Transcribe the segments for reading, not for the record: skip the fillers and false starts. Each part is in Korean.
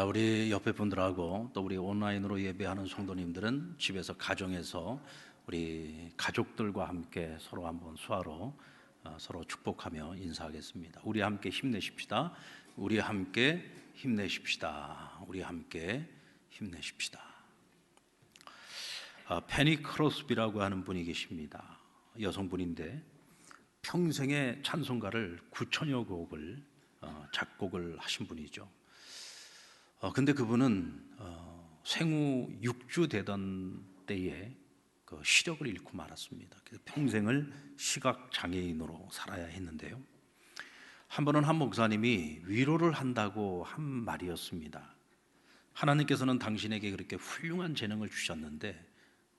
자, 우리 옆에 분들하고 또 우리 온라인으로 예배하는 성도님들은 집에서 가정에서 우리 가족들과 함께 서로 한번 수화로 서로 축복하며 인사하겠습니다. 우리 함께 힘내십시다. 우리 함께 힘내십시다. 우리 함께 힘내십시다. 페니 크로스비라고 하는 분이 계십니다. 여성분인데 평생의 찬송가를 9천여 곡을 작곡을 하신 분이죠. 근데 그분은 생후 6주 되던 때에 그 시력을 잃고 말았습니다. 그래서 평생을 시각 장애인으로 살아야 했는데요. 한 번은 한 목사님이 위로를 한다고 한 말이었습니다. 하나님께서는 당신에게 그렇게 훌륭한 재능을 주셨는데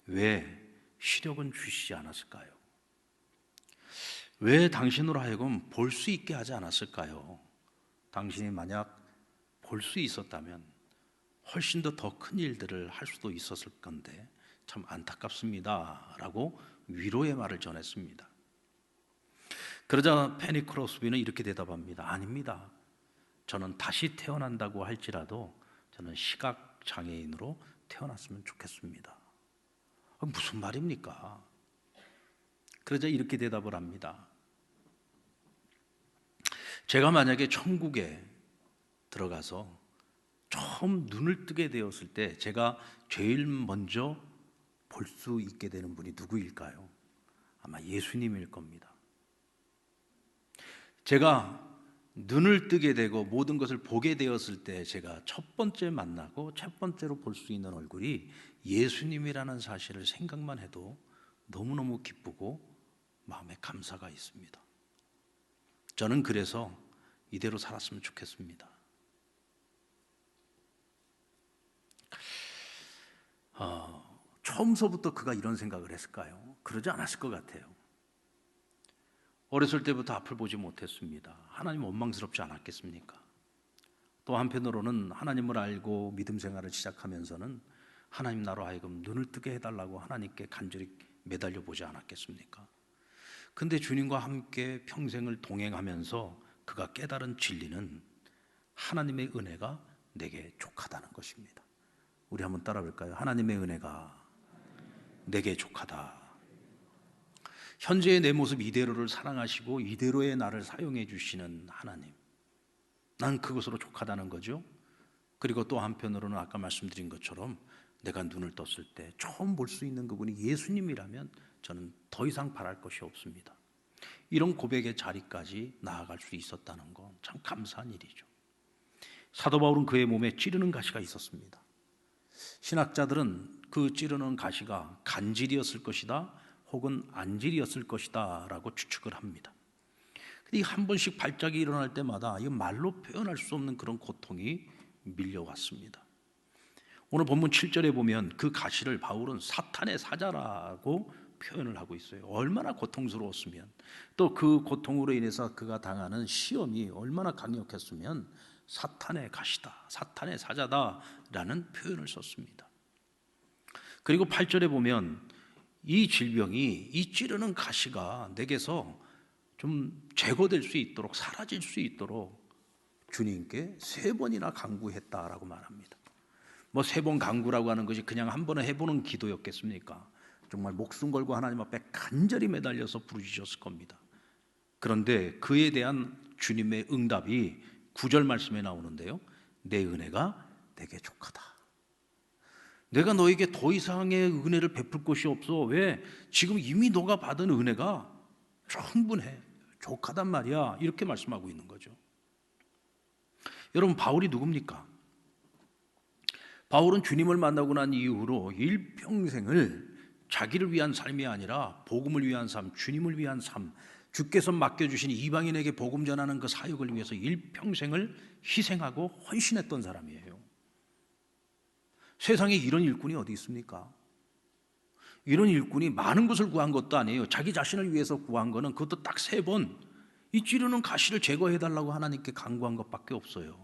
왜 시력은 주시지 않았을까요? 왜 당신으로 하여금 볼 수 있게 하지 않았을까요? 당신이 만약 볼 수 있었다면 훨씬 더 큰 일들을 할 수도 있었을 건데 참 안타깝습니다 라고 위로의 말을 전했습니다. 그러자 페니 크로스비는 이렇게 대답합니다. 아닙니다. 저는 다시 태어난다고 할지라도 저는 시각장애인으로 태어났으면 좋겠습니다. 무슨 말입니까? 그러자 이렇게 대답을 합니다. 제가 만약에 천국에 들어가서 처음 눈을 뜨게 되었을 때 제가 제일 먼저 볼 수 있게 되는 분이 누구일까요? 아마 예수님일 겁니다. 제가 눈을 뜨게 되고 모든 것을 보게 되었을 때 제가 첫 번째 만나고 첫 번째로 볼 수 있는 얼굴이 예수님이라는 사실을 생각만 해도 너무너무 기쁘고 마음에 감사가 있습니다. 저는 그래서 이대로 살았으면 좋겠습니다. 처음서부터 그가 이런 생각을 했을까요? 그러지 않았을 것 같아요. 어렸을 때부터 앞을 보지 못했습니다. 하나님 원망스럽지 않았겠습니까? 또 한편으로는 하나님을 알고 믿음 생활을 시작하면서는 하나님 나로 하여금 눈을 뜨게 해달라고 하나님께 간절히 매달려 보지 않았겠습니까? 근데 주님과 함께 평생을 동행하면서 그가 깨달은 진리는 하나님의 은혜가 내게 족하다는 것입니다. 우리 한번 따라 볼까요? 하나님의 은혜가 내게 족하다. 현재의 내 모습 이대로를 사랑하시고 이대로의 나를 사용해 주시는 하나님, 난 그것으로 족하다는 거죠. 그리고 또 한편으로는 아까 말씀드린 것처럼 내가 눈을 떴을 때 처음 볼 수 있는 그분이 예수님이라면 저는 더 이상 바랄 것이 없습니다. 이런 고백의 자리까지 나아갈 수 있었다는 건 참 감사한 일이죠. 사도 바울은 그의 몸에 찌르는 가시가 있었습니다. 신학자들은 그 찌르는 가시가 간질이었을 것이다 혹은 안질이었을 것이다 라고 추측을 합니다. 근데 한 번씩 발작이 일어날 때마다 이 말로 표현할 수 없는 그런 고통이 밀려왔습니다. 오늘 본문 7절에 보면 그 가시를 바울은 사탄의 사자라고 표현을 하고 있어요. 얼마나 고통스러웠으면, 또 그 고통으로 인해서 그가 당하는 시험이 얼마나 강력했으면 사탄의 가시다, 사탄의 사자다라는 표현을 썼습니다. 그리고 8절에 보면 이 질병이, 이 찌르는 가시가 내게서 좀 제거될 수 있도록, 사라질 수 있도록 주님께 3번이나 간구했다라고 말합니다. 뭐 3번 간구라고 하는 것이 그냥 한 번에 해보는 기도였겠습니까? 정말 목숨 걸고 하나님 앞에 간절히 매달려서 부르짖었을 겁니다. 그런데 그에 대한 주님의 응답이 9절 말씀에 나오는데요, 내 은혜가 내게 족하다. 내가 너에게 더 이상의 은혜를 베풀 것이 없어. 왜? 지금 이미 너가 받은 은혜가 충분해, 족하단 말이야. 이렇게 말씀하고 있는 거죠. 여러분, 바울이 누굽니까? 바울은 주님을 만나고 난 이후로 일평생을 자기를 위한 삶이 아니라 복음을 위한 삶, 주님을 위한 삶, 주께서 맡겨주신 이방인에게 복음 전하는 그 사역을 위해서 일평생을 희생하고 헌신했던 사람이에요. 세상에 이런 일꾼이 어디 있습니까? 이런 일꾼이 많은 것을 구한 것도 아니에요. 자기 자신을 위해서 구한 거는 그것도 딱 3번, 이 찌르는 가시를 제거해달라고 하나님께 간구한 것밖에 없어요.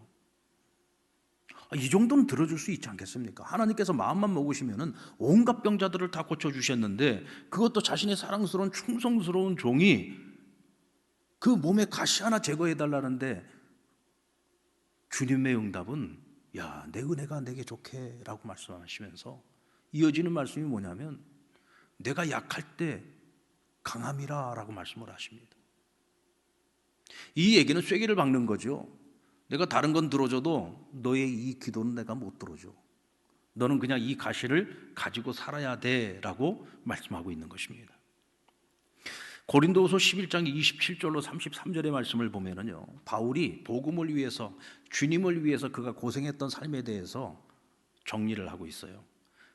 이 정도는 들어줄 수 있지 않겠습니까? 하나님께서 마음만 먹으시면은 온갖 병자들을 다 고쳐주셨는데 그것도 자신의 사랑스러운 충성스러운 종이 그 몸에 가시 하나 제거해달라는데 주님의 응답은 야, 내 은혜가 내게 좋게 라고 말씀하시면서 이어지는 말씀이 뭐냐면 내가 약할 때 강함이라 라고 말씀을 하십니다. 이 얘기는 쐐기를 박는 거죠. 내가 다른 건 들어줘도 너의 이 기도는 내가 못 들어줘. 너는 그냥 이 가시를 가지고 살아야 돼 라고 말씀하고 있는 것입니다. 고린도후서 11장 27절로 33절의 말씀을 보면은요, 바울이 복음을 위해서, 주님을 위해서 그가 고생했던 삶에 대해서 정리를 하고 있어요.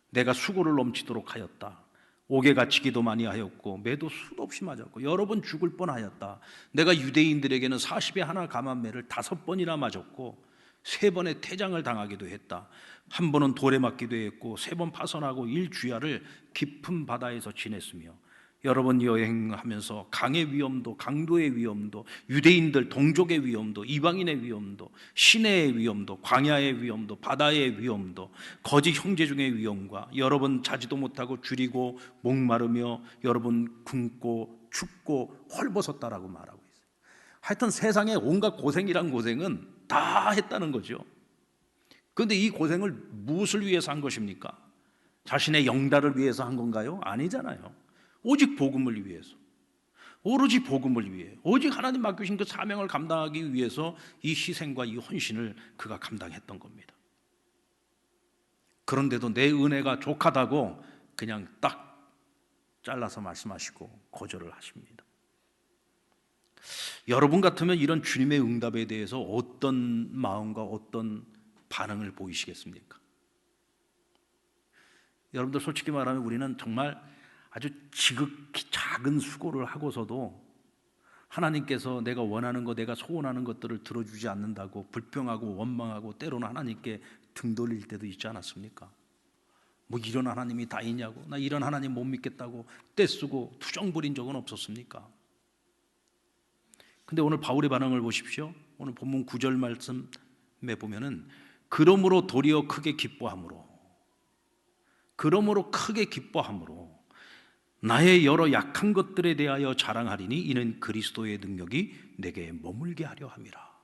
내가 수고를 넘치도록 하였다. 옥에 갇히기도 많이 하였고 매도 수도 없이 맞았고 여러 번 죽을 뻔하였다. 내가 유대인들에게는 40에 하나 감한매를 5번이나 맞았고 3번의 퇴장을 당하기도 했다. 한 번은 돌에 맞기도 했고 3번 파선하고 1주야를 깊은 바다에서 지냈으며 여러 번 여행하면서 강의 위험도, 강도의 위험도, 유대인들 동족의 위험도, 이방인의 위험도, 시내의 위험도, 광야의 위험도, 바다의 위험도, 거짓 형제 중의 위험과 여러 번 자지도 못하고 줄이고 목마르며 여러 번 굶고 춥고 헐벗었다라고 말하고 있어요. 하여튼 세상에 온갖 고생이란 고생은 다 했다는 거죠. 그런데 이 고생을 무엇을 위해서 한 것입니까? 자신의 영달을 위해서 한 건가요? 아니잖아요. 오직 복음을 위해서, 오로지 복음을 위해, 오직 하나님 맡기신 그 사명을 감당하기 위해서 이 희생과 이 헌신을 그가 감당했던 겁니다. 그런데도 내 은혜가 족하다고 그냥 딱 잘라서 말씀하시고 거절을 하십니다. 여러분 같으면 이런 주님의 응답에 대해서 어떤 마음과 어떤 반응을 보이시겠습니까? 여러분들 솔직히 말하면 우리는 정말 아주 지극히 작은 수고를 하고서도 하나님께서 내가 원하는 것, 내가 소원하는 것들을 들어주지 않는다고 불평하고 원망하고 때로는 하나님께 등 돌릴 때도 있지 않았습니까? 뭐 이런 하나님이 다 있냐고, 나 이런 하나님 못 믿겠다고 떼쓰고 투정 부린 적은 없었습니까? 근데 오늘 바울의 반응을 보십시오. 오늘 본문 9절 말씀에 보면은 그러므로 도리어 크게 기뻐함으로, 그러므로 크게 기뻐함으로 나의 여러 약한 것들에 대하여 자랑하리니 이는 그리스도의 능력이 내게 머물게 하려 함이라.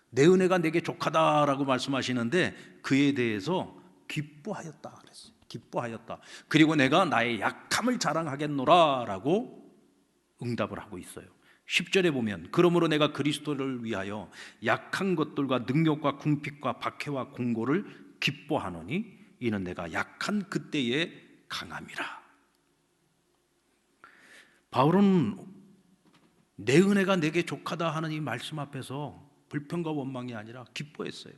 내 은혜가 내게 족하다라고 말씀하시는데 그에 대해서 기뻐하였다 그랬어요. 기뻐하였다. 그리고 내가 나의 약함을 자랑하겠노라 라고 응답을 하고 있어요. 10절에 보면 그러므로 내가 그리스도를 위하여 약한 것들과 능력과 궁핍과 박해와 공고를 기뻐하노니 이는 내가 약한 그때에 강함이라. 바울은 내 은혜가 내게 족하다 하는 이 말씀 앞에서 불평과 원망이 아니라 기뻐했어요.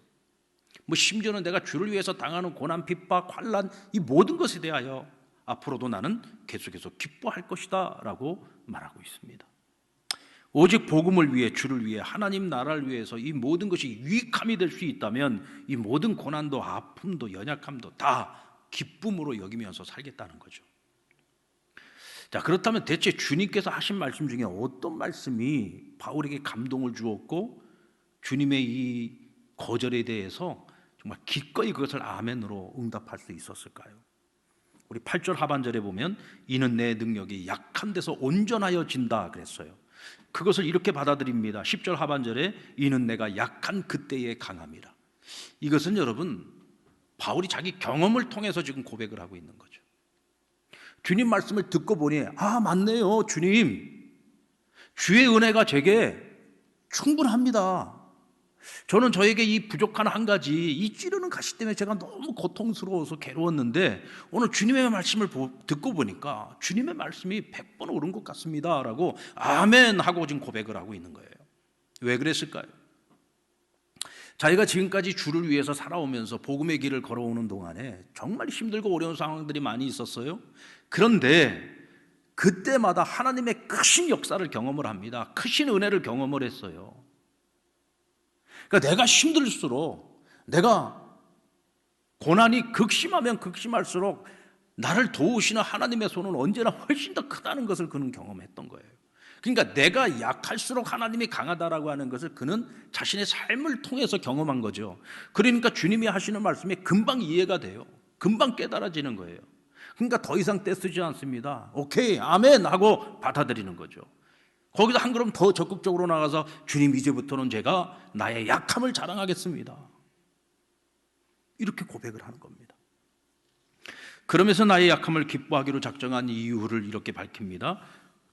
뭐 심지어는 내가 주를 위해서 당하는 고난, 핍박, 환난 이 모든 것에 대하여 앞으로도 나는 계속해서 기뻐할 것이다 라고 말하고 있습니다. 오직 복음을 위해, 주를 위해, 하나님 나라를 위해서 이 모든 것이 유익함이 될 수 있다면 이 모든 고난도 아픔도 연약함도 다 기쁨으로 여기면서 살겠다는 거죠. 자, 그렇다면 대체 주님께서 하신 말씀 중에 어떤 말씀이 바울에게 감동을 주었고 주님의 이 거절에 대해서 정말 기꺼이 그것을 아멘으로 응답할 수 있었을까요? 우리 8절 하반절에 보면 이는 내 능력이 약한 데서 온전하여진다 그랬어요. 그것을 이렇게 받아들입니다. 10절 하반절에 이는 내가 약한 그때에 강함이라. 이것은 여러분 바울이 자기 경험을 통해서 지금 고백을 하고 있는 거죠. 주님 말씀을 듣고 보니 아 맞네요 주님, 주의 은혜가 제게 충분합니다. 저는 저에게 이 부족한 한 가지, 이 찌르는 가시 때문에 제가 너무 고통스러워서 괴로웠는데 오늘 주님의 말씀을 듣고 보니까 주님의 말씀이 100번 옳은 것 같습니다 라고 아멘 하고 지금 고백을 하고 있는 거예요. 왜 그랬을까요? 자기가 지금까지 주를 위해서 살아오면서 복음의 길을 걸어오는 동안에 정말 힘들고 어려운 상황들이 많이 있었어요. 그런데 그때마다 하나님의 크신 역사를 경험을 합니다. 크신 은혜를 경험을 했어요. 그러니까 내가 힘들수록, 내가 고난이 극심하면 극심할수록 나를 도우시는 하나님의 손은 언제나 훨씬 더 크다는 것을 그는 경험했던 거예요. 그러니까 내가 약할수록 하나님이 강하다라고 하는 것을 그는 자신의 삶을 통해서 경험한 거죠. 그러니까 주님이 하시는 말씀이 금방 이해가 돼요. 금방 깨달아지는 거예요. 그러니까 더 이상 떼쓰지 않습니다. 오케이 아멘 하고 받아들이는 거죠. 거기서 한 걸음 더 적극적으로 나가서 주님 이제부터는 제가 나의 약함을 자랑하겠습니다. 이렇게 고백을 하는 겁니다. 그러면서 나의 약함을 기뻐하기로 작정한 이유를 이렇게 밝힙니다.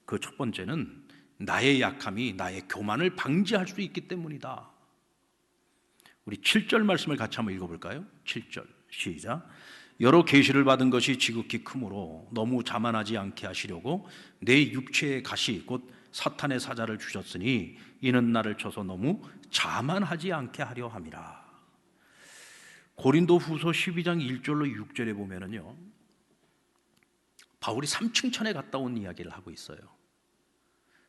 그 첫 번째는 나의 약함이 나의 교만을 방지할 수 있기 때문이다. 우리 7절 말씀을 같이 한번 읽어볼까요? 7절 시작. 여러 계시를 받은 것이 지극히 크므로 너무 자만하지 않게 하시려고 내 육체의 가시 곧 사탄의 사자를 주셨으니 이는 나를 쳐서 너무 자만하지 않게 하려 함이라. 고린도 후서 12장 1절로 6절에 보면은요, 바울이 삼층천에 갔다 온 이야기를 하고 있어요.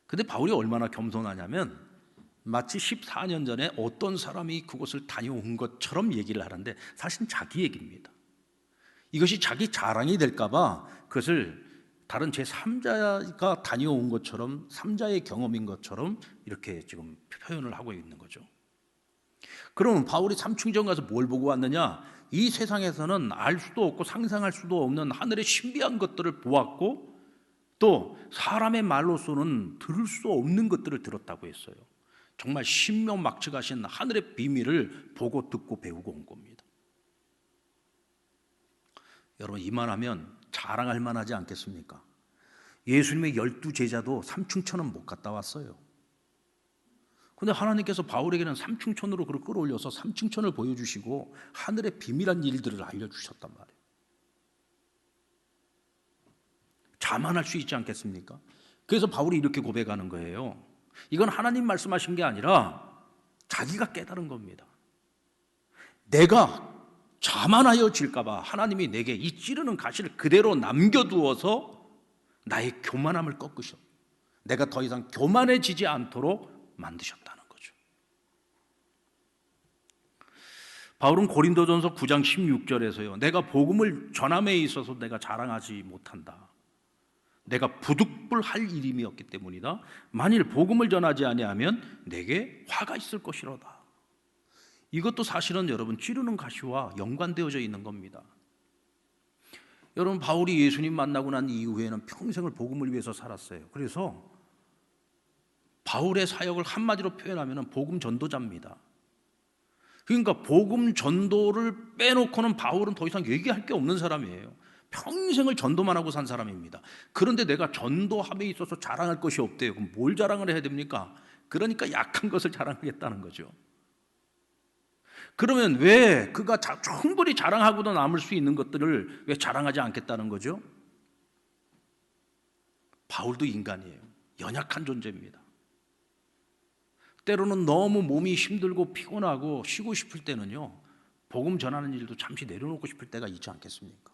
근데 바울이 얼마나 겸손하냐면 마치 14년 전에 어떤 사람이 그곳을 다녀온 것처럼 얘기를 하는데 사실은 자기 얘기입니다. 이것이 자기 자랑이 될까봐 그것을 다른 제3자가 다녀온 것처럼 3자의 경험인 것처럼 이렇게 지금 표현을 하고 있는 거죠. 그러면 바울이 삼층전 가서 뭘 보고 왔느냐? 이 세상에서는 알 수도 없고 상상할 수도 없는 하늘의 신비한 것들을 보았고 또 사람의 말로서는 들을 수 없는 것들을 들었다고 했어요. 정말 신명막측하신 하늘의 비밀을 보고 듣고 배우고 온 겁니다. 여러분, 이만하면 자랑할 만하지 않겠습니까? 예수님의 12제자도 삼층천은 못 갔다 왔어요. 근데 하나님께서 바울에게는 삼층천으로 그를 끌어올려서 삼층천을 보여주시고 하늘의 비밀한 일들을 알려주셨단 말이에요. 자만할 수 있지 않겠습니까? 그래서 바울이 이렇게 고백하는 거예요. 이건 하나님 말씀하신 게 아니라 자기가 깨달은 겁니다. 내가 자만하여 질까봐 하나님이 내게 이 찌르는 가시를 그대로 남겨두어서 나의 교만함을 꺾으셨고 내가 더 이상 교만해지지 않도록 만드셨다는 거죠. 바울은 고린도전서 9장 16절에서요, 내가 복음을 전함에 있어서 내가 자랑하지 못한다. 내가 부득불할 일임이었기 때문이다. 만일 복음을 전하지 아니하면 내게 화가 있을 것이로다. 이것도 사실은 여러분 찌르는 가시와 연관되어져 있는 겁니다. 여러분, 바울이 예수님 만나고 난 이후에는 평생을 복음을 위해서 살았어요. 그래서 바울의 사역을 한마디로 표현하면 복음 전도자입니다. 그러니까 복음 전도를 빼놓고는 바울은 더 이상 얘기할 게 없는 사람이에요. 평생을 전도만 하고 산 사람입니다. 그런데 내가 전도함에 있어서 자랑할 것이 없대요. 그럼 뭘 자랑을 해야 됩니까? 그러니까 약한 것을 자랑하겠다는 거죠. 그러면 왜 그가 충분히 자랑하고도 남을 수 있는 것들을 왜 자랑하지 않겠다는 거죠? 바울도 인간이에요. 연약한 존재입니다. 때로는 너무 몸이 힘들고 피곤하고 쉬고 싶을 때는요, 복음 전하는 일도 잠시 내려놓고 싶을 때가 있지 않겠습니까?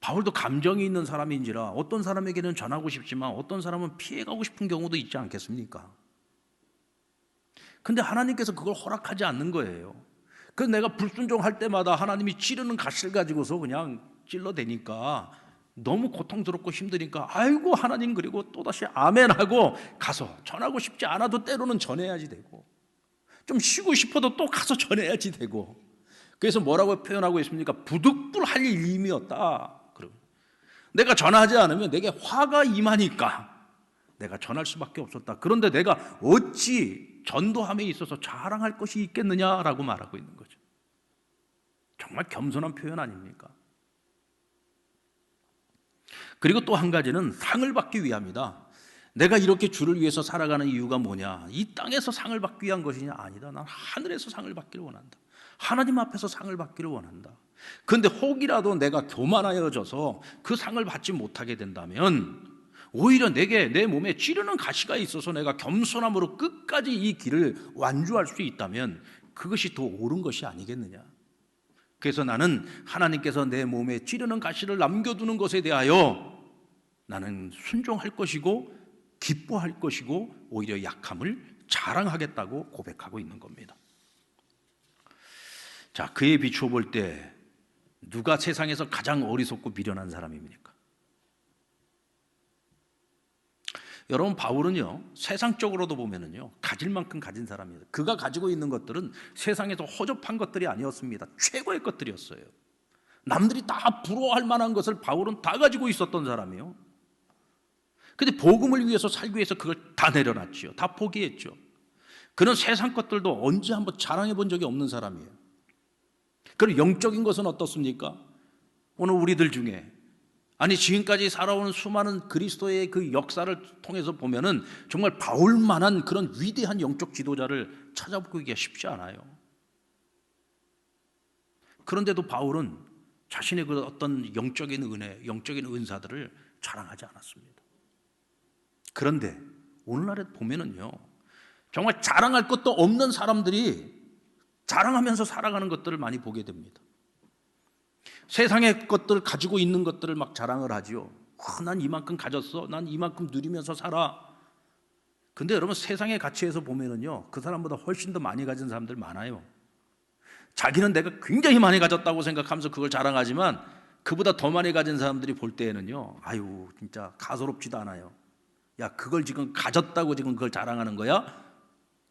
바울도 감정이 있는 사람인지라 어떤 사람에게는 전하고 싶지만 어떤 사람은 피해가고 싶은 경우도 있지 않겠습니까? 근데 하나님께서 그걸 허락하지 않는 거예요. 그래서 내가 불순종할 때마다 하나님이 찌르는 가시를 가지고서 그냥 찔러대니까 너무 고통스럽고 힘드니까 아이고 하나님, 그리고 또다시 아멘하고 가서 전하고 싶지 않아도 때로는 전해야지 되고 좀 쉬고 싶어도 또 가서 전해야지 되고, 그래서 뭐라고 표현하고 있습니까? 부득불할 일임이었다. 내가 전하지 않으면 내게 화가 임하니까 내가 전할 수밖에 없었다. 그런데 내가 어찌 전도함에 있어서 자랑할 것이 있겠느냐라고 말하고 있는 거죠. 정말 겸손한 표현 아닙니까? 그리고 또 한 가지는 상을 받기 위함이다. 내가 이렇게 주를 위해서 살아가는 이유가 뭐냐? 이 땅에서 상을 받기 위한 것이냐? 아니다. 난 하늘에서 상을 받기를 원한다. 하나님 앞에서 상을 받기를 원한다. 그런데 혹이라도 내가 교만하여져서 그 상을 받지 못하게 된다면 오히려 내 몸에 찌르는 가시가 있어서 내가 겸손함으로 끝까지 이 길을 완주할 수 있다면 그것이 더 옳은 것이 아니겠느냐. 그래서 나는 하나님께서 내 몸에 찌르는 가시를 남겨두는 것에 대하여 나는 순종할 것이고 기뻐할 것이고 오히려 약함을 자랑하겠다고 고백하고 있는 겁니다. 자, 그에 비추어 볼 때 누가 세상에서 가장 어리석고 미련한 사람입니까? 여러분, 바울은요, 세상적으로도 보면은요, 가질 만큼 가진 사람이에요. 그가 가지고 있는 것들은 세상에서 허접한 것들이 아니었습니다. 최고의 것들이었어요. 남들이 다 부러워할 만한 것을 바울은 다 가지고 있었던 사람이에요. 근데 복음을 위해서 살기 위해서 그걸 다 내려놨죠. 다 포기했죠. 그는 세상 것들도 언제 한번 자랑해 본 적이 없는 사람이에요. 그리고 영적인 것은 어떻습니까? 오늘 우리들 중에 지금까지 살아오는 수많은 그리스도의 그 역사를 통해서 보면은 정말 바울만한 그런 위대한 영적 지도자를 찾아보기가 쉽지 않아요. 그런데도 바울은 자신의 그 어떤 영적인 은혜, 영적인 은사들을 자랑하지 않았습니다. 그런데 오늘날에 보면은요, 정말 자랑할 것도 없는 사람들이 자랑하면서 살아가는 것들을 많이 보게 됩니다. 세상의 것들 가지고 있는 것들을 막 자랑을 하지요. 난 이만큼 가졌어. 난 이만큼 누리면서 살아. 근데 여러분, 세상의 가치에서 보면은요, 그 사람보다 훨씬 더 많이 가진 사람들 많아요. 자기는 내가 굉장히 많이 가졌다고 생각하면서 그걸 자랑하지만 그보다 더 많이 가진 사람들이 볼 때에는요, 아유, 진짜 가소롭지도 않아요. 야, 그걸 지금 가졌다고 지금 그걸 자랑하는 거야?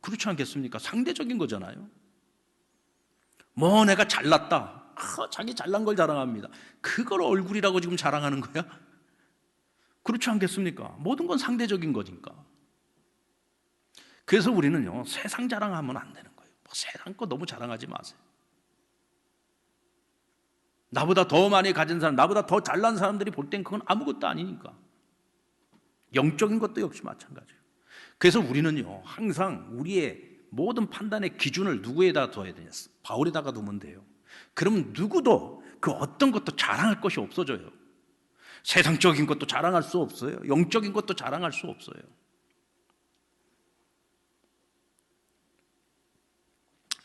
그렇지 않겠습니까? 상대적인 거잖아요. 뭐 내가 잘났다. 자기 잘난 걸 자랑합니다. 그걸 얼굴이라고 지금 자랑하는 거야? 그렇지 않겠습니까? 모든 건 상대적인 거니까. 그래서 우리는요, 세상 자랑하면 안 되는 거예요. 세상 거 너무 자랑하지 마세요. 나보다 더 많이 가진 사람, 나보다 더 잘난 사람들이 볼 땐 그건 아무것도 아니니까. 영적인 것도 역시 마찬가지예요. 그래서 우리는요, 항상 우리의 모든 판단의 기준을 누구에다 둬야 되냐? 바울에다가 두면 돼요. 그러면 누구도 그 어떤 것도 자랑할 것이 없어져요. 세상적인 것도 자랑할 수 없어요. 영적인 것도 자랑할 수 없어요.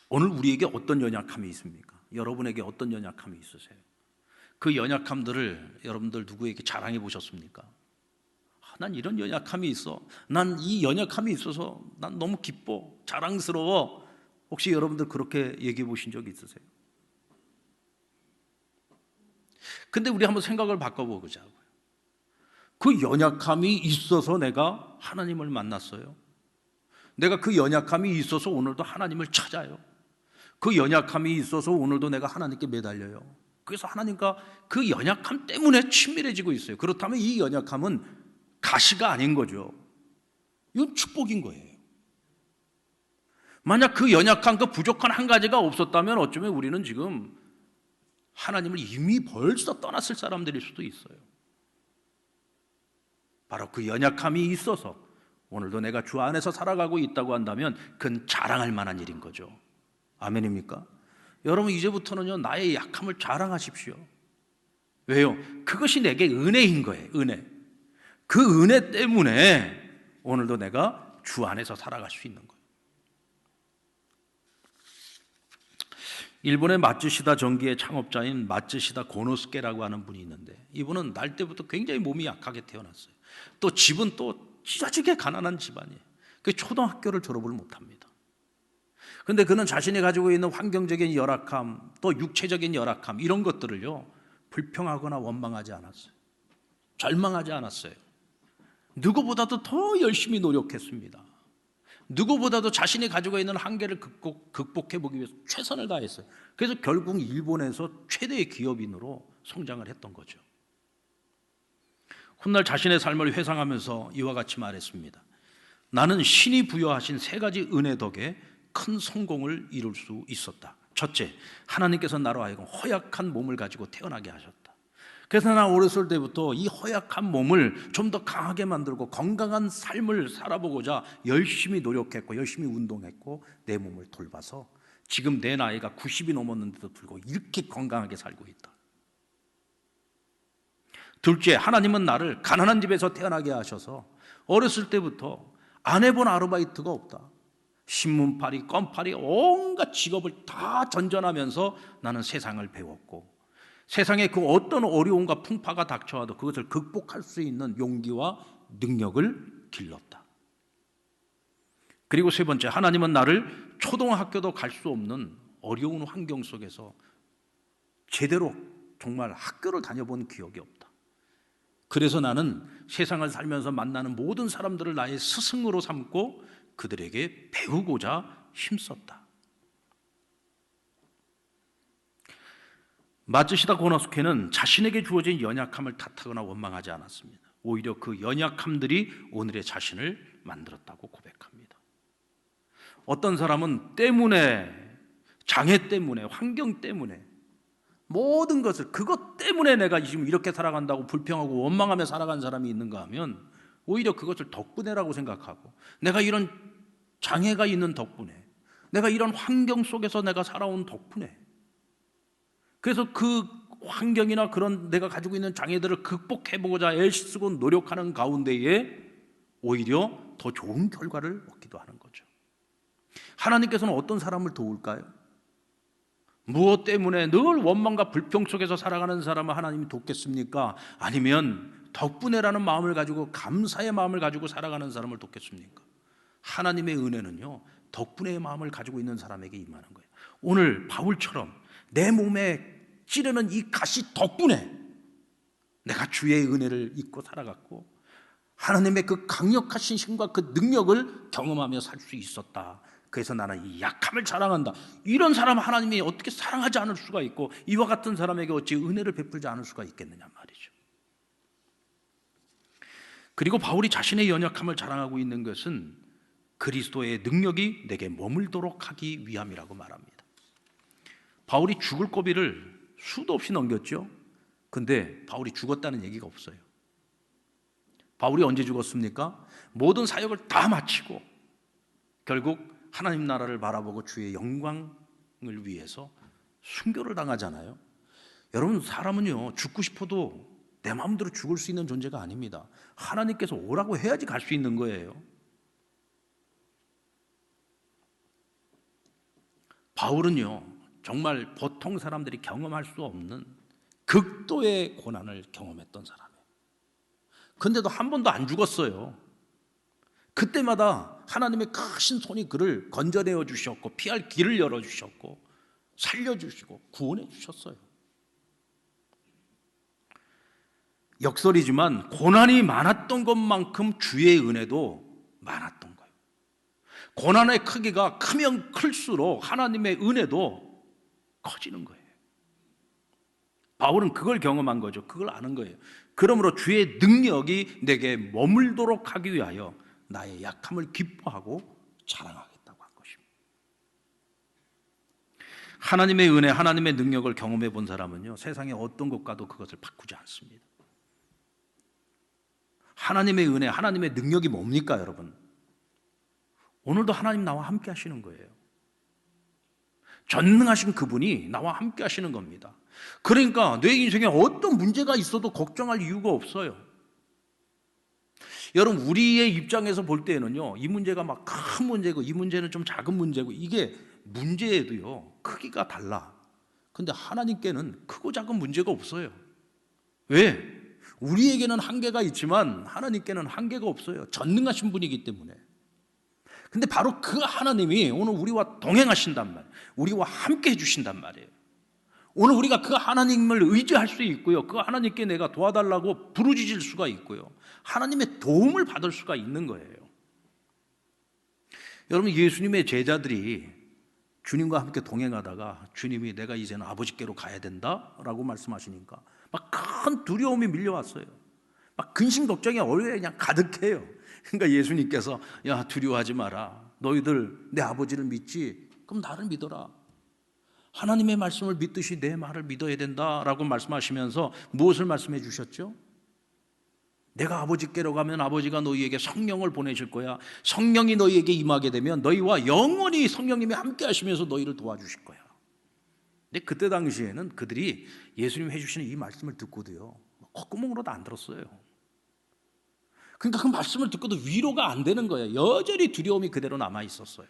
오늘 우리에게 어떤 연약함이 있습니까? 여러분에게 어떤 연약함이 있으세요? 그 연약함들을 여러분들 누구에게 자랑해 보셨습니까? 난 이런 연약함이 있어. 난 이 연약함이 있어서 난 너무 기뻐, 자랑스러워. 혹시 여러분들 그렇게 얘기해 보신 적 있으세요? 근데 우리 한번 생각을 바꿔보자고요. 그 연약함이 있어서 내가 하나님을 만났어요. 내가 그 연약함이 있어서 오늘도 하나님을 찾아요. 그 연약함이 있어서 오늘도 내가 하나님께 매달려요. 그래서 하나님과 그 연약함 때문에 친밀해지고 있어요. 그렇다면 이 연약함은 가시가 아닌 거죠. 이건 축복인 거예요. 만약 그 연약한, 그 부족한 한 가지가 없었다면 어쩌면 우리는 지금 하나님을 이미 벌써 떠났을 사람들일 수도 있어요. 바로 그 연약함이 있어서 오늘도 내가 주 안에서 살아가고 있다고 한다면 그건 자랑할 만한 일인 거죠. 아멘입니까? 여러분, 이제부터는요, 나의 약함을 자랑하십시오. 왜요? 그것이 내게 은혜인 거예요. 은혜. 그 은혜 때문에 오늘도 내가 주 안에서 살아갈 수 있는 거예요. 일본의 마츠시다 전기의 창업자인 마츠시다 고노스케라고 하는 분이 있는데, 이분은 날 때부터 굉장히 몸이 약하게 태어났어요. 또 집은 또 찢어지게 가난한 집안이에요. 그 초등학교를 졸업을 못합니다. 그런데 그는 자신이 가지고 있는 환경적인 열악함, 또 육체적인 열악함, 이런 것들을요, 불평하거나 원망하지 않았어요. 절망하지 않았어요. 누구보다도 더 열심히 노력했습니다. 누구보다도 자신이 가지고 있는 한계를 극복해보기 위해서 최선을 다했어요. 그래서 결국 일본에서 최대의 기업인으로 성장을 했던 거죠. 훗날 자신의 삶을 회상하면서 이와 같이 말했습니다. 나는 신이 부여하신 세 가지 은혜 덕에 큰 성공을 이룰 수 있었다. 첫째, 하나님께서 나로 하여금 허약한 몸을 가지고 태어나게 하셨다. 그래서 난 어렸을 때부터 이 허약한 몸을 좀 더 강하게 만들고 건강한 삶을 살아보고자 열심히 노력했고 열심히 운동했고 내 몸을 돌봐서 지금 내 나이가 90이 넘었는데도 불구하고 이렇게 건강하게 살고 있다. 둘째, 하나님은 나를 가난한 집에서 태어나게 하셔서 어렸을 때부터 안 해본 아르바이트가 없다. 신문팔이, 껌팔이, 온갖 직업을 다 전전하면서 나는 세상을 배웠고 세상에 그 어떤 어려움과 풍파가 닥쳐와도 그것을 극복할 수 있는 용기와 능력을 길렀다. 그리고 세 번째, 하나님은 나를 초등학교도 갈 수 없는 어려운 환경 속에서 제대로 정말 학교를 다녀본 기억이 없다. 그래서 나는 세상을 살면서 만나는 모든 사람들을 나의 스승으로 삼고 그들에게 배우고자 힘썼다. 마츠시다 고노스케는 자신에게 주어진 연약함을 탓하거나 원망하지 않았습니다. 오히려 그 연약함들이 오늘의 자신을 만들었다고 고백합니다. 어떤 사람은 장애 때문에, 환경 때문에 모든 것을 그것 때문에 내가 지금 이렇게 살아간다고 불평하고 원망하며 살아가는 사람이 있는가 하면 오히려 그것을 덕분에라고 생각하고, 내가 이런 장애가 있는 덕분에, 내가 이런 환경 속에서 내가 살아온 덕분에, 그래서 그 환경이나 그런 내가 가지고 있는 장애들을 극복해보고자 애쓰고 노력하는 가운데에 오히려 더 좋은 결과를 얻기도 하는 거죠. 하나님께서는 어떤 사람을 도울까요? 무엇 때문에 늘 원망과 불평 속에서 살아가는 사람을 하나님이 돕겠습니까? 아니면 덕분에라는 마음을 가지고, 감사의 마음을 가지고 살아가는 사람을 돕겠습니까? 하나님의 은혜는요, 덕분의 마음을 가지고 있는 사람에게 임하는 거예요. 오늘 바울처럼 내 몸에 찌르는 이 가시 덕분에 내가 주의 은혜를 잊고 살아갔고, 하나님의 그 강력하신 힘과 그 능력을 경험하며 살 수 있었다. 그래서 나는 이 약함을 자랑한다. 이런 사람 하나님이 어떻게 사랑하지 않을 수가 있고, 이와 같은 사람에게 어찌 은혜를 베풀지 않을 수가 있겠느냐 말이죠. 그리고 바울이 자신의 연약함을 자랑하고 있는 것은 그리스도의 능력이 내게 머물도록 하기 위함이라고 말합니다. 바울이 죽을 고비를 수도 없이 넘겼죠. 근데 바울이 죽었다는 얘기가 없어요. 바울이 언제 죽었습니까? 모든 사역을 다 마치고 결국 하나님 나라를 바라보고 주의 영광을 위해서 순교를 당하잖아요. 여러분, 사람은요, 죽고 싶어도 내 마음대로 죽을 수 있는 존재가 아닙니다. 하나님께서 오라고 해야지 갈 수 있는 거예요. 바울은요, 정말 보통 사람들이 경험할 수 없는 극도의 고난을 경험했던 사람이에요. 근데도 한 번도 안 죽었어요. 그때마다 하나님의 크신 손이 그를 건져내어 주셨고, 피할 길을 열어주셨고, 살려주시고 구원해 주셨어요. 역설이지만 고난이 많았던 것만큼 주의 은혜도 많았던 거예요. 고난의 크기가 크면 클수록 하나님의 은혜도 커지는 거예요. 바울은 그걸 경험한 거죠. 그걸 아는 거예요. 그러므로 주의 능력이 내게 머물도록 하기 위하여 나의 약함을 기뻐하고 자랑하겠다고 한 것입니다. 하나님의 은혜, 하나님의 능력을 경험해 본 사람은요, 세상의 어떤 것과도 그것을 바꾸지 않습니다. 하나님의 은혜, 하나님의 능력이 뭡니까, 여러분? 오늘도 하나님 나와 함께 하시는 거예요. 전능하신 그분이 나와 함께 하시는 겁니다. 그러니까 내 인생에 어떤 문제가 있어도 걱정할 이유가 없어요. 여러분, 우리의 입장에서 볼 때는요, 이 문제가 막 큰 문제고 이 문제는 좀 작은 문제고, 이게 문제에도요 크기가 달라. 근데 하나님께는 크고 작은 문제가 없어요. 왜? 우리에게는 한계가 있지만 하나님께는 한계가 없어요. 전능하신 분이기 때문에. 근데 바로 그 하나님이 오늘 우리와 동행하신단 말이에요. 우리와 함께 해주신단 말이에요. 오늘 우리가 그 하나님을 의지할 수 있고요, 그 하나님께 내가 도와달라고 부르짖을 수가 있고요, 하나님의 도움을 받을 수가 있는 거예요. 여러분, 예수님의 제자들이 주님과 함께 동행하다가 주님이 내가 이제는 아버지께로 가야 된다라고 말씀하시니까 막 큰 두려움이 밀려왔어요. 막 근심 걱정이 얼굴에 그냥 가득해요. 그러니까 예수님께서, 야, 두려워하지 마라. 너희들 내 아버지를 믿지? 그럼 나를 믿어라. 하나님의 말씀을 믿듯이 내 말을 믿어야 된다라고 말씀하시면서 무엇을 말씀해 주셨죠? 내가 아버지께로 가면 아버지가 너희에게 성령을 보내실 거야. 성령이 너희에게 임하게 되면 너희와 영원히 성령님이 함께 하시면서 너희를 도와주실 거야. 근데 그때 당시에는 그들이 예수님 해주시는 이 말씀을 듣고도요, 콧구멍으로도 안 들었어요. 그러니까 그 말씀을 듣고도 위로가 안 되는 거예요. 여전히 두려움이 그대로 남아 있었어요.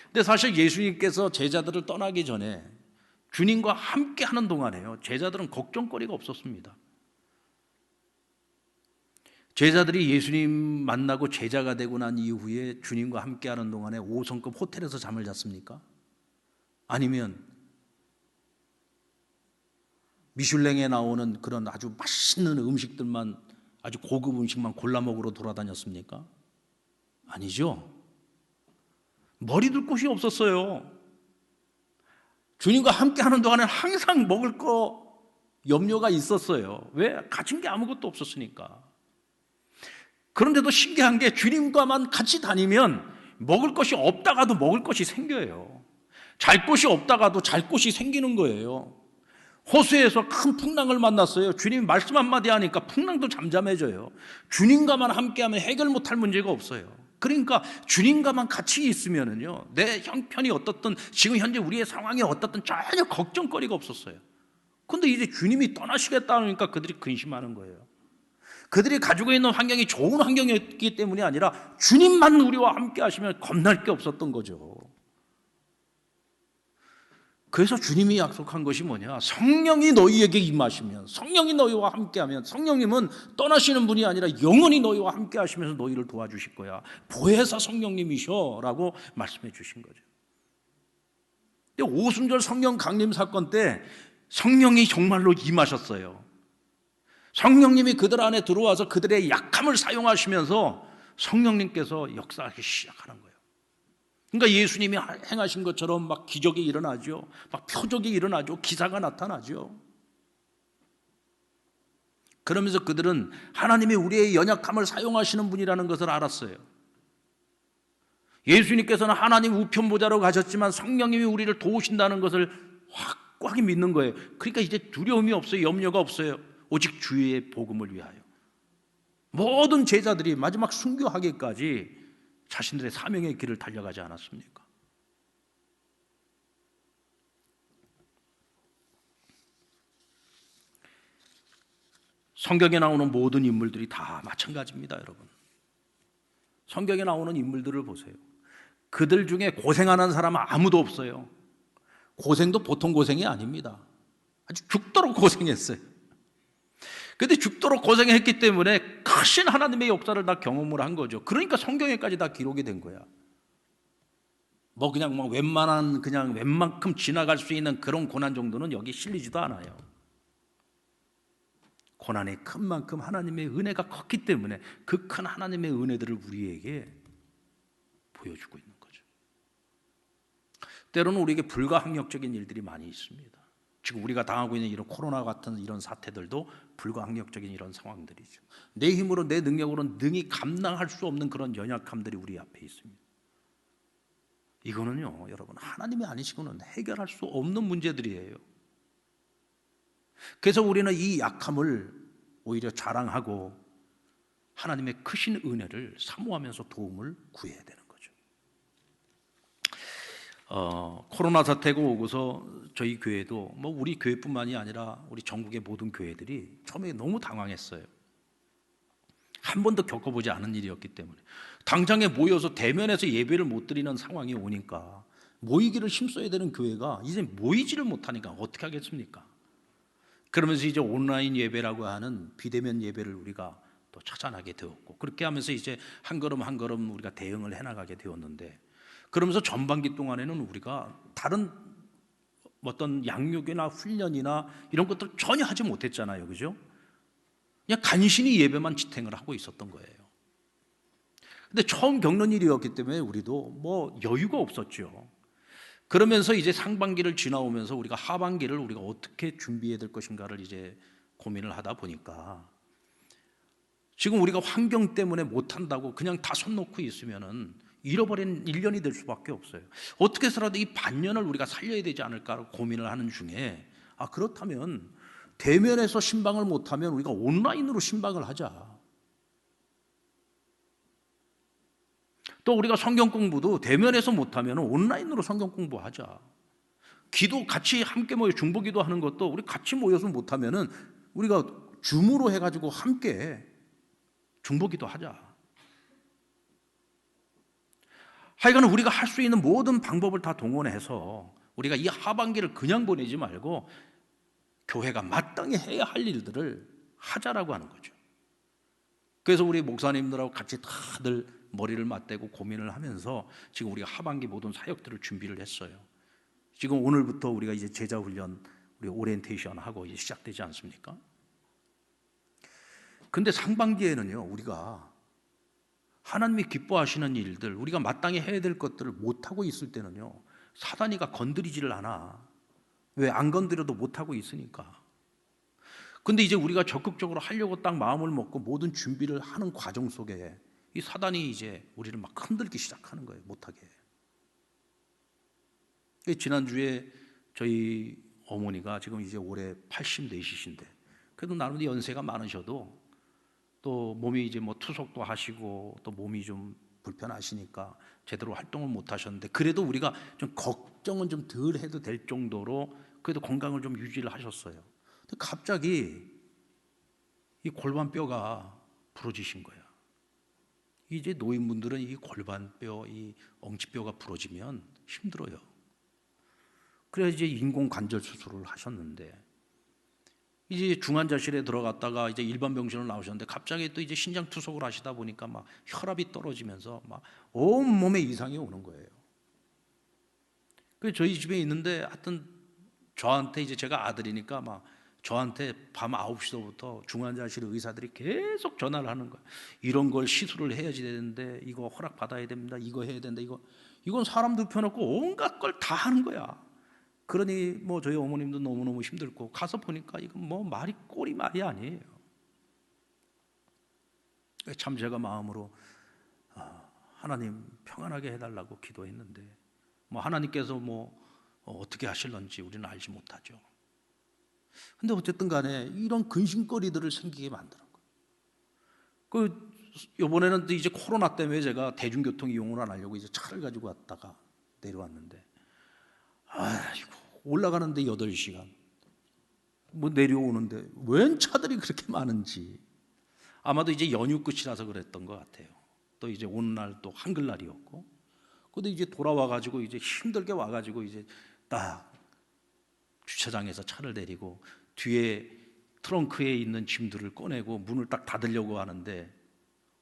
근데 사실 예수님께서 제자들을 떠나기 전에 주님과 함께 하는 동안에요, 제자들은 걱정거리가 없었습니다. 제자들이 예수님 만나고 제자가 되고 난 이후에 주님과 함께 하는 동안에 5성급 호텔에서 잠을 잤습니까? 아니면 미슐랭에 나오는 그런 아주 맛있는 음식들만, 아주 고급 음식만 골라 먹으러 돌아다녔습니까? 아니죠. 머리 둘 곳이 없었어요. 주님과 함께 하는 동안에 항상 먹을 거 염려가 있었어요. 왜? 가진 게 아무것도 없었으니까. 그런데도 신기한 게 주님과만 같이 다니면 먹을 것이 없다가도 먹을 것이 생겨요. 잘 곳이 없다가도 잘 곳이 생기는 거예요. 호수에서 큰 풍랑을 만났어요. 주님이 말씀 한마디 하니까 풍랑도 잠잠해져요. 주님과만 함께하면 해결 못할 문제가 없어요. 그러니까 주님과만 같이 있으면은요, 내 형편이 어떻든 지금 현재 우리의 상황이 어떻든 전혀 걱정거리가 없었어요. 근데 이제 주님이 떠나시겠다 하니까 그들이 근심하는 거예요. 그들이 가지고 있는 환경이 좋은 환경이었기 때문이 아니라 주님만 우리와 함께 하시면 겁날 게 없었던 거죠. 그래서 주님이 약속한 것이 뭐냐? 성령이 너희에게 임하시면, 성령이 너희와 함께하면, 성령님은 떠나시는 분이 아니라 영원히 너희와 함께 하시면서 너희를 도와주실 거야. 보혜사 성령님이셔 라고 말씀해 주신 거죠. 오순절 성령 강림 사건 때 성령이 정말로 임하셨어요. 성령님이 그들 안에 들어와서 그들의 약함을 사용하시면서 성령님께서 역사하기 시작하는 거예요. 그러니까 예수님이 행하신 것처럼 막 기적이 일어나죠. 막 표적이 일어나죠. 기사가 나타나죠. 그러면서 그들은 하나님이 우리의 연약함을 사용하시는 분이라는 것을 알았어요. 예수님께서는 하나님 우편보좌로 가셨지만 성령님이 우리를 도우신다는 것을 확고하게 믿는 거예요. 그러니까 이제 두려움이 없어요. 염려가 없어요. 오직 주의 복음을 위하여. 모든 제자들이 마지막 순교하기까지 자신들의 사명의 길을 달려가지 않았습니까? 성경에 나오는 모든 인물들이 다 마찬가지입니다, 여러분. 성경에 나오는 인물들을 보세요. 그들 중에 고생하는 사람은 아무도 없어요. 고생도 보통 고생이 아닙니다. 아주 죽도록 고생했어요. 근데 죽도록 고생했기 때문에 크신 하나님의 역사를 다 경험을 한 거죠. 그러니까 성경에까지 다 기록이 된 거야. 그냥 웬만큼 지나갈 수 있는 그런 고난 정도는 여기 실리지도 않아요. 고난이 큰 만큼 하나님의 은혜가 컸기 때문에 그 큰 하나님의 은혜들을 우리에게 보여주고 있는 거죠. 때로는 우리에게 불가항력적인 일들이 많이 있습니다. 지금 우리가 당하고 있는 이런 코로나 같은 이런 사태들도 불가항력적인 이런 상황들이죠. 내 힘으로 내 능력으로 능히 감당할 수 없는 그런 연약함들이 우리 앞에 있습니다. 이거는요, 여러분, 하나님이 아니시고는 해결할 수 없는 문제들이에요. 그래서 우리는 이 약함을 오히려 자랑하고 하나님의 크신 은혜를 사모하면서 도움을 구해야 되는 거죠. 코로나 사태가 오고서 저희 교회도 우리 교회뿐만이 아니라 우리 전국의 모든 교회들이 처음에 너무 당황했어요. 한 번도 겪어보지 않은 일이었기 때문에 당장에 모여서 대면에서 예배를 못 드리는 상황이 오니까 모이기를 힘써야 되는 교회가 이제 모이지를 못하니까 어떻게 하겠습니까? 그러면서 이제 온라인 예배라고 하는 비대면 예배를 우리가 또 찾아나게 되었고, 그렇게 하면서 이제 한 걸음 한 걸음 우리가 대응을 해나가게 되었는데, 그러면서 전반기 동안에는 우리가 다른 어떤 양육이나 훈련이나 이런 것들 전혀 하지 못했잖아요, 그죠? 그냥 간신히 예배만 지탱을 하고 있었던 거예요. 근데 처음 겪는 일이었기 때문에 우리도 여유가 없었죠. 그러면서 이제 상반기를 지나오면서 우리가 하반기를 우리가 어떻게 준비해야 될 것인가를 이제 고민을 하다 보니까, 지금 우리가 환경 때문에 못한다고 그냥 다 손 놓고 있으면은 잃어버린 1년이 될 수밖에 없어요. 어떻게 해서라도 이 반년을 우리가 살려야 되지 않을까 고민을 하는 중에, 그렇다면 대면에서 신방을 못하면 우리가 온라인으로 신방을 하자. 또 우리가 성경 공부도 대면에서 못하면 온라인으로 성경 공부하자. 기도 같이 함께 모여 중보기도 하는 것도 우리 같이 모여서 못하면 우리가 줌으로 해가지고 함께 중보기도 하자. 하여간 우리가 할 수 있는 모든 방법을 다 동원해서 우리가 이 하반기를 그냥 보내지 말고 교회가 마땅히 해야 할 일들을 하자라고 하는 거죠. 그래서 우리 목사님들하고 같이 다들 머리를 맞대고 고민을 하면서 지금 우리가 하반기 모든 사역들을 준비를 했어요. 지금 오늘부터 우리가 이제 제자 훈련, 우리 오리엔테이션 하고 이제 시작되지 않습니까? 근데 상반기에는요, 우리가 하나님이 기뻐하시는 일들, 우리가 마땅히 해야 될 것들을 못하고 있을 때는요, 사단이가 건드리지를 않아. 왜? 안 건드려도 못하고 있으니까. 근데 이제 우리가 적극적으로 하려고 딱 마음을 먹고 모든 준비를 하는 과정 속에 이 사단이 이제 우리를 막 흔들기 시작하는 거예요. 못하게. 지난주에 저희 어머니가 지금 이제 올해 84이신데 그래도 나름 연세가 많으셔도 또 몸이 이제 뭐 투석도 하시고 또 몸이 좀 불편하시니까 제대로 활동을 못 하셨는데 그래도 우리가 좀 걱정은 좀 덜 해도 될 정도로 그래도 건강을 좀 유지를 하셨어요. 근데 갑자기 이 골반뼈가 부러지신 거야. 이제 노인분들은 이 골반뼈, 이 엉치뼈가 부러지면 힘들어요. 그래서 이제 인공관절 수술을 하셨는데 이제 중환자실에 들어갔다가 이제 일반 병실로 나오셨는데 갑자기 또 이제 신장 투석을 하시다 보니까 막 혈압이 떨어지면서 막 온몸에 이상이 오는 거예요. 그래서 저희 집에 있는데 하여튼 저한테 이제 제가 아들이니까 막 저한테 밤 9시부터 중환자실 의사들이 계속 전화를 하는 거예요. 이런 걸 시술을 해야지 되는데 이거 허락 받아야 됩니다. 이거 해야 된다. 이건 사람도 펴놓고 온갖 걸 다 하는 거야. 그러니 뭐 저희 어머님도 너무너무 힘들고 가서 보니까 이건 뭐 말이 꼴이 말이 아니에요. 참 제가 마음으로 하나님 평안하게 해달라고 기도했는데 뭐 하나님께서 뭐 어떻게 하실런지 우리는 알지 못하죠. 근데 어쨌든 간에 이런 근심거리들을 생기게 만드는 거예요. 이번에는 이제 코로나 때문에 제가 대중교통 이용을 안 하려고 이제 차를 가지고 왔다가 내려왔는데 아이고 올라가는데 8시간 뭐 내려오는데 웬 차들이 그렇게 많은지 아마도 이제 연휴 끝이라서 그랬던 것 같아요. 또 이제 오는 날 또 한글날이었고 근데 이제 돌아와가지고 이제 힘들게 와가지고 이제 딱 주차장에서 차를 내리고 뒤에 트렁크에 있는 짐들을 꺼내고 문을 딱 닫으려고 하는데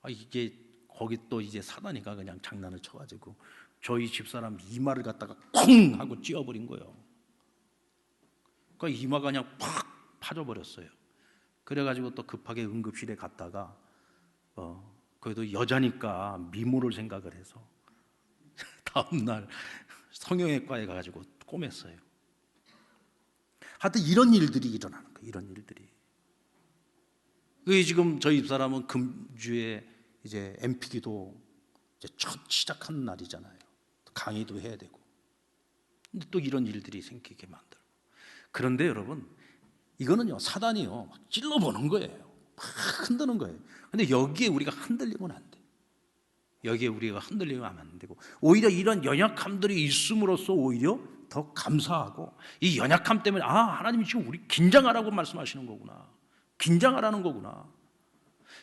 이게 거기 또 이제 사다니까 그냥 장난을 쳐가지고 저희 집사람 이마를 갖다가 쿵 하고 찧어버린 거예요. 그러니까 이마가 그냥 팍 파져버렸어요. 그래가지고 또 급하게 응급실에 갔다가 그래도 여자니까 미모를 생각을 해서 다음날 성형외과에 가가지고 꼬맸어요. 하여튼 이런 일들이 일어나는 거예요. 이런 일들이. 지금 저희 집사람은 금주에 이제 MP기도 이제 첫 시작하는 날이잖아요. 강의도 해야 되고. 근데 또 이런 일들이 생기게 만들고. 그런데 여러분, 이거는요 사단이요 막 찔러보는 거예요. 막 흔드는 거예요. 근데 여기에 우리가 흔들리면 안 돼. 여기에 우리가 흔들리면 안 되고 오히려 이런 연약함들이 있음으로써 오히려 더 감사하고 이 연약함 때문에 하나님이 지금 우리 긴장하라고 말씀하시는 거구나. 긴장하라는 거구나.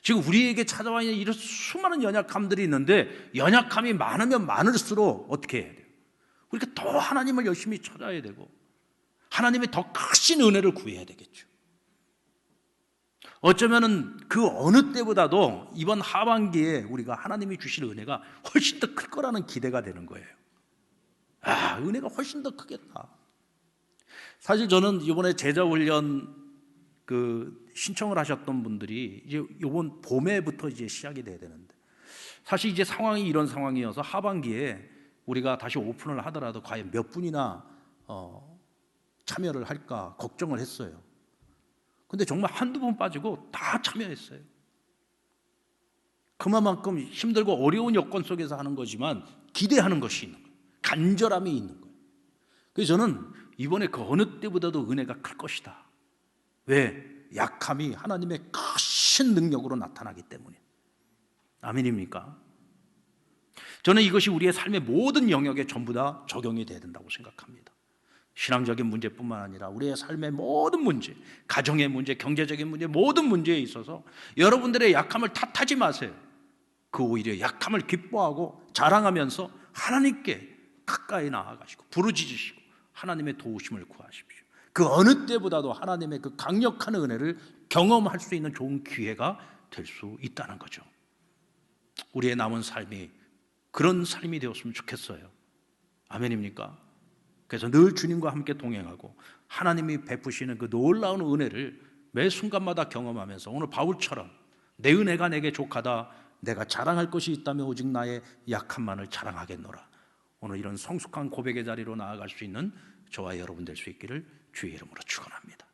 지금 우리에게 찾아와 있는 이런 수많은 연약함들이 있는데 연약함이 많으면 많을수록 어떻게 해야 돼요? 우리가 더 하나님을 열심히 찾아야 되고 하나님의 더 크신 은혜를 구해야 되겠죠. 어쩌면은 그 어느 때보다도 이번 하반기에 우리가 하나님이 주실 은혜가 훨씬 더 클 거라는 기대가 되는 거예요. 은혜가 훨씬 더 크겠다. 사실 저는 이번에 제자훈련 신청을 하셨던 분들이 이제 이번 봄에부터 이제 시작이 돼야 되는데 사실 이제 상황이 이런 상황이어서 하반기에 우리가 다시 오픈을 하더라도 과연 몇 분이나 참여를 할까 걱정을 했어요. 근데 정말 한두 번 빠지고 다 참여했어요. 그만큼 힘들고 어려운 여건 속에서 하는 거지만 기대하는 것이 있는 거예요. 간절함이 있는 거예요. 그래서 저는 이번에 그 어느 때보다도 은혜가 클 것이다. 왜? 약함이 하나님의 크신 능력으로 나타나기 때문에. 아멘입니까? 저는 이것이 우리의 삶의 모든 영역에 전부 다 적용이 돼야 된다고 생각합니다. 신앙적인 문제뿐만 아니라 우리의 삶의 모든 문제, 가정의 문제, 경제적인 문제, 모든 문제에 있어서 여러분들의 약함을 탓하지 마세요. 그 오히려 약함을 기뻐하고 자랑하면서 하나님께 가까이 나아가시고 부르짖으시고 하나님의 도우심을 구하십시오. 그 어느 때보다도 하나님의 그 강력한 은혜를 경험할 수 있는 좋은 기회가 될 수 있다는 거죠. 우리의 남은 삶이 그런 삶이 되었으면 좋겠어요. 아멘입니까? 그래서 늘 주님과 함께 동행하고 하나님이 베푸시는 그 놀라운 은혜를 매 순간마다 경험하면서 오늘 바울처럼 내 은혜가 내게 족하다 내가 자랑할 것이 있다면 오직 나의 약함만을 자랑하겠노라. 오늘 이런 성숙한 고백의 자리로 나아갈 수 있는 저와 여러분 될 수 있기를 주의 이름으로 축원합니다.